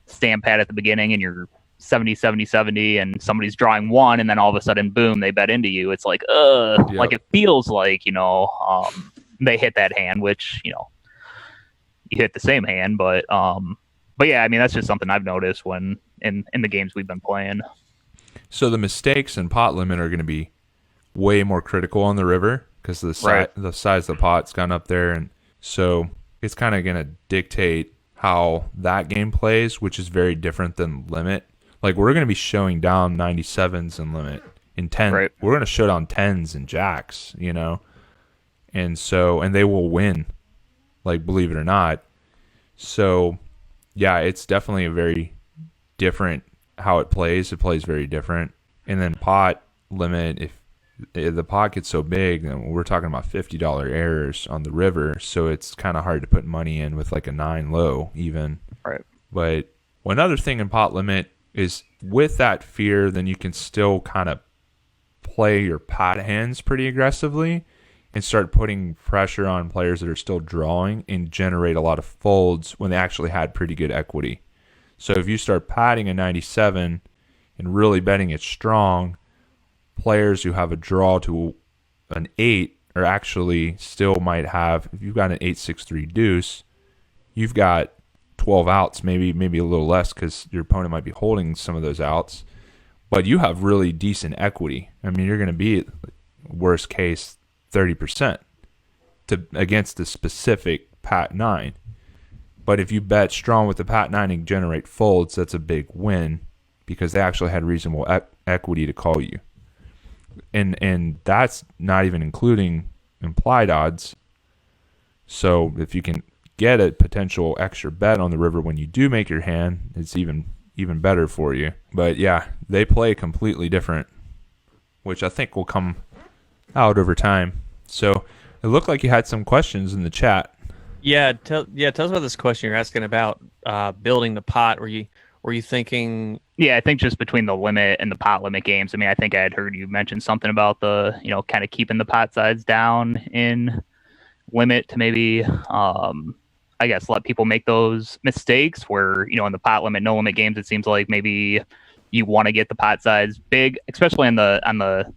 stand pat at the beginning and you're 70 and somebody's drawing 1 and then all of a sudden, boom, they bet into you. It's like, like it feels like, they hit that hand, which, you hit the same hand, but yeah, that's just something I've noticed when in the games we've been playing. So the mistakes in pot limit are going to be way more critical on the river because the size of the pot's gone up there, and so it's kind of going to dictate how that game plays, which is very different than limit. Like, we're going to be showing down 97s in limit. In 10, Right. we're going to show down 10s and jacks, you know? And they will win, like, believe it or not. So, yeah, it's definitely a very different how it plays. It plays very different. And then pot limit, if the pot gets so big, then we're talking about $50 errors on the river. So it's kind of hard to put money in with like a 9 low even. Right. But one other thing in pot limit is with that fear, then you can still kind of play your pot hands pretty aggressively and start putting pressure on players that are still drawing and generate a lot of folds when they actually had pretty good equity. So if you start patting a 97 and really betting it strong, players who have a draw to an 8 are actually still might have, if you've got an 8-6-3 deuce, you've got 12 outs, maybe a little less because your opponent might be holding some of those outs, but you have really decent equity. I mean, you're going to be, worst case, 30% against the specific Pat 9. But if you bet strong with the Pat 9 and generate folds, that's a big win because they actually had reasonable equity to call you. And that's not even including implied odds. So if you can get a potential extra bet on the river when you do make your hand, it's even better for you. But yeah, they play completely different, which I think will come out over time. So it looked like you had some questions in the chat. Yeah, tell us about this question you're asking about building the pot. Were you thinking? Yeah, I think just between the limit and the pot limit games. I mean, I think I had heard you mention something about the, kind of keeping the pot size down in limit to maybe, I guess, let people make those mistakes where, in the pot limit, no limit games, it seems like maybe you want to get the pot size big, especially on the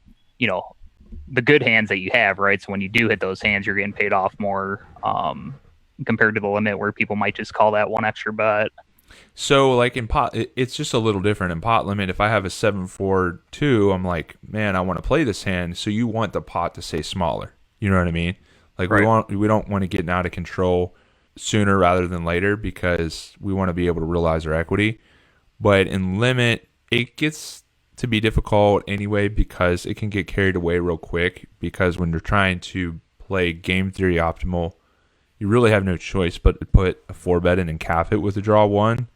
the good hands that you have, right? So when you do hit those hands, you're getting paid off more compared to the limit where people might just call that one extra bet. So, like in pot, it's just a little different. In pot limit, if I have a 7-4-2, I'm like, man, I want to play this hand. So you want the pot to stay smaller. You know what I mean? Like right. we don't want to get out of control sooner rather than later because we want to be able to realize our equity. But in limit, it gets to be difficult anyway because it can get carried away real quick. Because when you're trying to play game theory optimal, you really have no choice but to put a 4-bet in and cap it with a draw 1. And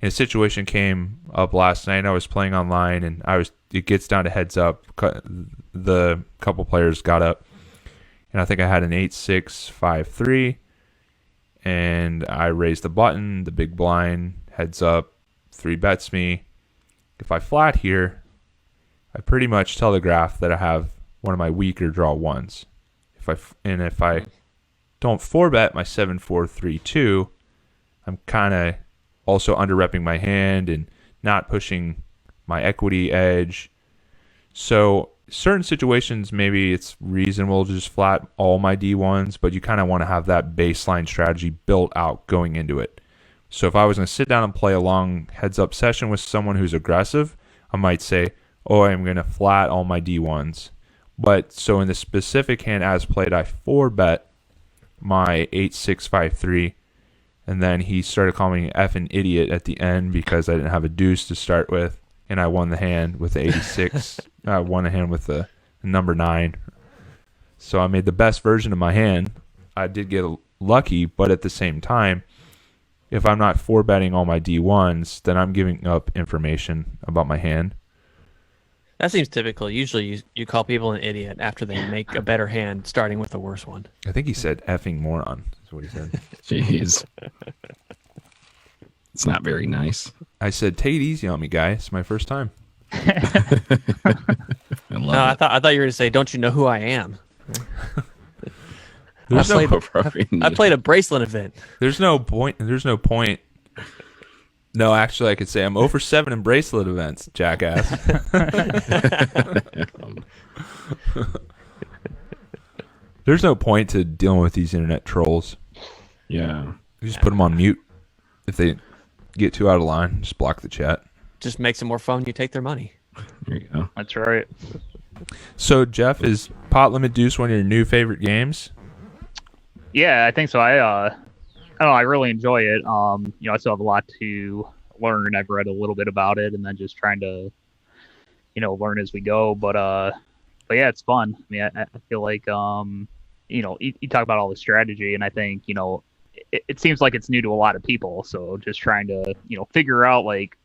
a situation came up last night. I was playing online, and it gets down to heads up. The couple players got up, and I think I had an 8-6-5-3, and I raised the button. The big blind heads up, 3-bets me. If I flat here, I pretty much telegraph that I have one of my weaker draw 1s. If I don't 4-bet my 7-4-3-2, I'm kind of also under-repping my hand and not pushing my equity edge. So certain situations, maybe it's reasonable to just flat all my D1s, but you kind of want to have that baseline strategy built out going into it. So if I was going to sit down and play a long heads-up session with someone who's aggressive, I might say, I'm going to flat all my D1s. But so in the specific hand as played, I 4-bet my 8-6-5-3, and then he started calling me an effing idiot at the end because I didn't have a deuce to start with, and I won the hand with the 86. I won the hand with the number 9. So I made the best version of my hand. I did get lucky, but at the same time, if I'm not 4-betting all my D1s, then I'm giving up information about my hand. That seems typical. Usually you call people an idiot after they make a better hand starting with the worst one. I think he said effing moron is what he said. Jeez. It's not very nice. I said, take it easy on me, guy. It's my first time. I thought you were going to say, don't you know who I am? I played a bracelet event. There's no point. No, actually, I could say I'm 0-for-7 in bracelet events, jackass. There's no point to dealing with these internet trolls. Yeah. You just put them on mute. If they get too out of line, just block the chat. Just makes it more fun. You take their money. There you go. That's right. So, Jeff, is Pot Limit Deuce one of your new favorite games? Yeah, I think so. I I don't know, I really enjoy it. I still have a lot to learn. I've read a little bit about it, and then just trying to, learn as we go. But yeah, it's fun. I mean, I feel like, you talk about all the strategy, and I think, it seems like it's new to a lot of people. So just trying to, figure out like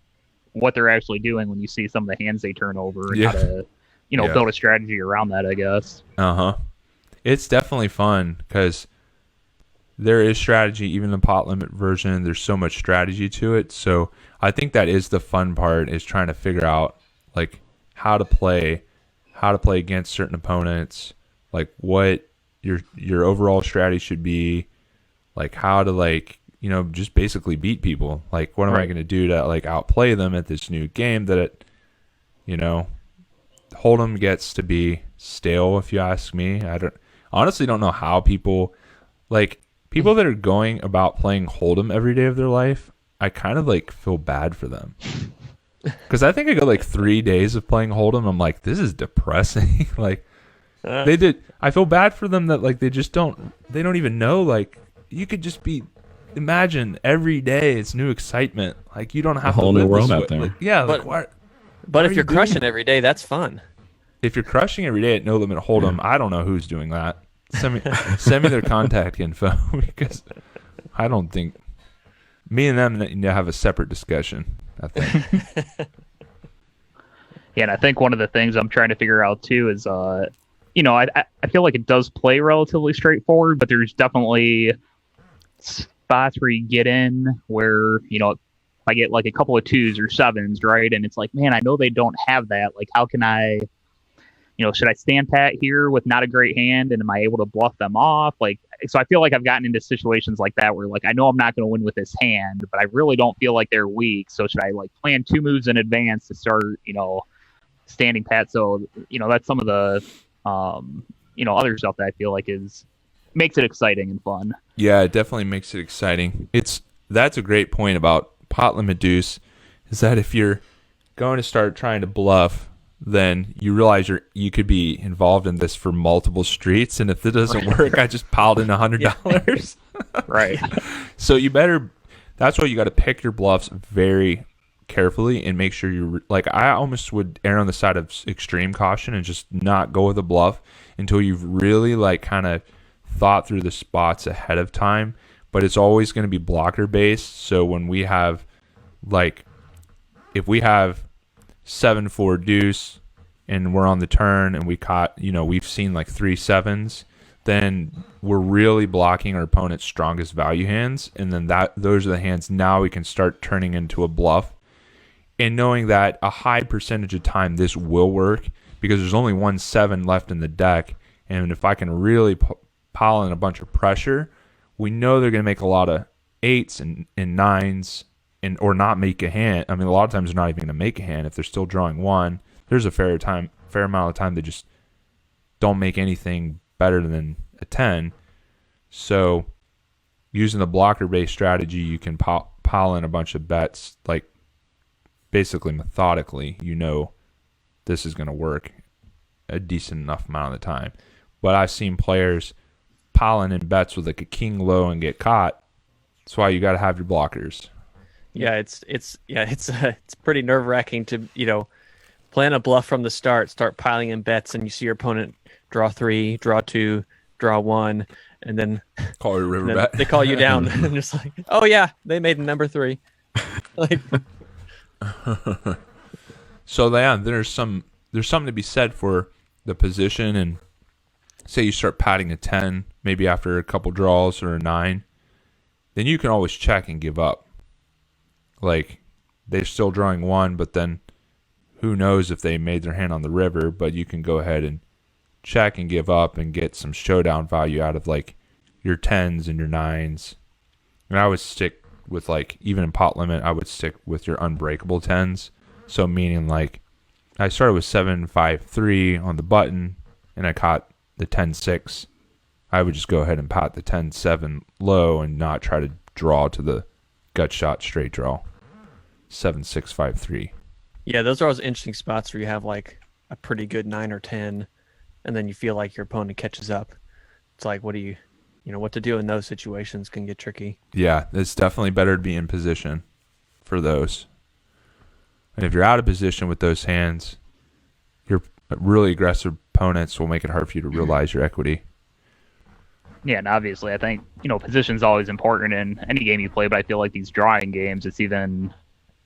what they're actually doing when you see some of the hands they turn over and how to, build a strategy around that, I guess. It's definitely fun because there is strategy, even the pot limit version. There's so much strategy to it. So I think that is the fun part, is trying to figure out like how to play against certain opponents, like what your overall strategy should be, like how to just basically beat people. Like what am I going to do to like outplay them at this new game that Hold'em gets to be stale, if you ask me. Honestly don't know how people that are going about playing Hold'em every day of their life. I kind of like feel bad for them. Because I think I got like 3 days of playing Hold'em. I'm like, this is depressing. I feel bad for them that like they don't even know. Like you could just imagine every day it's new excitement. Like you don't have a whole new world out there. But if you're crushing every day, that's fun. If you're crushing every day at No Limit Hold'em, I don't know who's doing that. Send me their contact info, because I don't think me and them need to have a separate discussion, I think. Yeah, and I think one of the things I'm trying to figure out too is, I feel like it does play relatively straightforward, but there's definitely spots where you get in where, I get like a couple of 2s or 7s, right? And it's like, man, I know they don't have that. Like, how can I, should I stand pat here with not a great hand, and am I able to bluff them off? Like, so I feel like I've gotten into situations like that where like, I know I'm not going to win with this hand, but I really don't feel like they're weak. So should I like plan 2 moves in advance to start, standing pat? So, that's some of the, other stuff that I feel like makes it exciting and fun. Yeah, it definitely makes it exciting. That's a great point about pot limit Deuce, is that if you're going to start trying to bluff, then you realize you could be involved in this for multiple streets, and if it doesn't work, I just piled in $100. Right. So that's why you got to pick your bluffs very carefully and make sure you're like, I almost would err on the side of extreme caution and just not go with a bluff until you've really like kind of thought through the spots ahead of time. But it's always going to be blocker based. So when we have if we have 7-4 deuce and we're on the turn and we caught, we've seen like 3 7s, then we're really blocking our opponent's strongest value hands. And then those are the hands now we can start turning into a bluff. And knowing that a high percentage of time this will work, because there's only 1 7 left in the deck. And if I can really pile in a bunch of pressure, we know they're going to make a lot of 8s and 9s or not make a hand. I mean, a lot of times they're not even going to make a hand. If they're still drawing 1, there's a fair amount of time they just don't make anything better than a 10. So using the blocker-based strategy, you can pile in a bunch of bets, like basically methodically. This is going to work a decent enough amount of the time. But I've seen players piling in bets with like a king low and get caught. That's why you got to have your blockers. Yeah, it's pretty nerve-wracking to plan a bluff from the start piling in bets, and you see your opponent draw 3, draw 2, draw 1, and then call your river bet. They call you down, and just like, oh yeah, they made number 3. Like, so there's something to be said for the position. And say you start patting a 10, maybe after a couple draws, or a 9, then you can always check and give up. Like, they're still drawing 1, but then who knows if they made their hand on the river, but you can go ahead and check and give up and get some showdown value out of like your 10s and your 9s. And I would stick with even in pot limit, I would stick with your unbreakable 10s. So meaning like I started with 7-5-3 on the button and I caught the 10-6. I would just go ahead and pot the 10-7 low and not try to draw to the gut shot straight draw. 7-6-5-3. Yeah, those are always interesting spots where you have like a pretty good 9 or 10, and then you feel like your opponent catches up. It's like, what do you what to do in those situations can get tricky. Yeah, it's definitely better to be in position for those. And if you're out of position with those hands, your really aggressive opponents will make it hard for you to realize your equity. Yeah, and obviously, I think position's always important in any game you play. But I feel like these drawing games, it's even,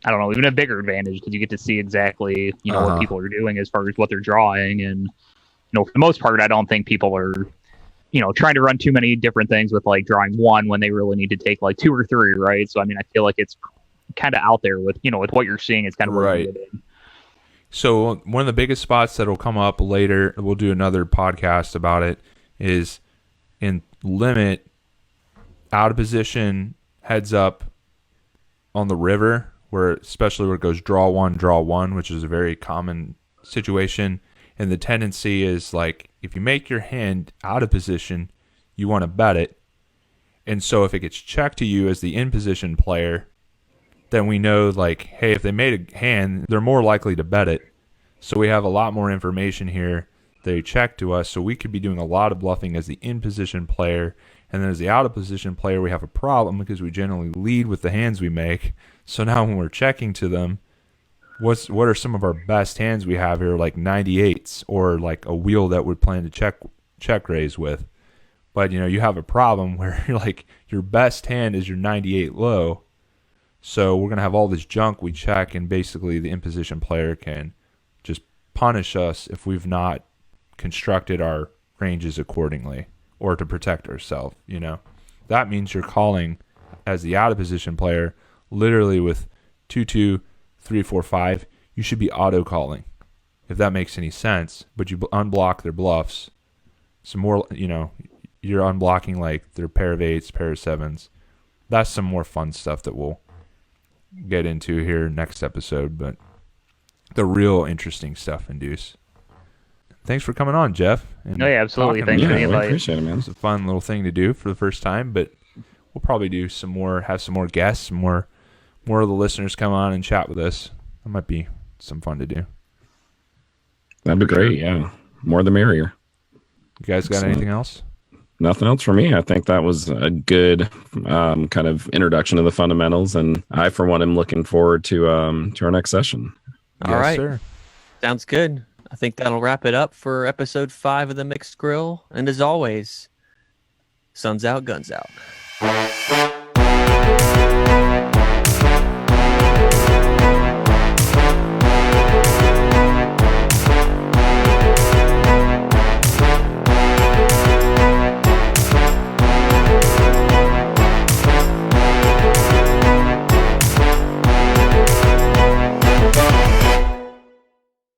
I don't know, even a bigger advantage because you get to see exactly what people are doing as far as what they're drawing. And for the most part, I don't think people are trying to run too many different things with like drawing one when they really need to take like two or three, right? So I mean, I feel like it's kind of out there with with what you're seeing is kind of right. So one of the biggest spots that will come up later, we'll do another podcast about it, is in limit, out of position, heads up on the river, especially where it goes draw one, which is a very common situation. And the tendency is like, if you make your hand out of position, you want to bet it. And so if it gets checked to you as the in position player, then we know like, hey, if they made a hand, they're more likely to bet it. So we have a lot more information here they check to us. So we could be doing a lot of bluffing as the in position player. And then as the out of position player, we have a problem because we generally lead with the hands we make. So now when we're checking to them, what are some of our best hands we have here, like 98s or like a wheel that we're planning to check raise with. But you have a problem where you're like, your best hand is your 98 low. So we're going to have all this junk we check, and basically the in position player can just punish us if we've not constructed our ranges accordingly or to protect ourselves. That means you're calling as the out of position player literally with 2-2, 3-4-5. You should be auto calling, if that makes any sense. But you unblock their bluffs. Some more, you're unblocking like their pair of 8s, pair of 7s. That's some more fun stuff that we'll get into here next episode. But the real interesting stuff in Deuce. Thanks for coming on, Jeff. No, yeah, absolutely. Thanks for the invite. Appreciate it, man. It's a fun little thing to do for the first time, but we'll probably do have some more guests, more of the listeners come on and chat with us. That might be some fun to do. That'd be great. Yeah, more the merrier. You guys got anything else? Nothing else for me. I think that was a good kind of introduction to the fundamentals, and I, for one, am looking forward to our next session. All right, sir. Sounds good. I think that'll wrap it up for episode 5 of the Mixed Grill. And as always, sun's out, guns out.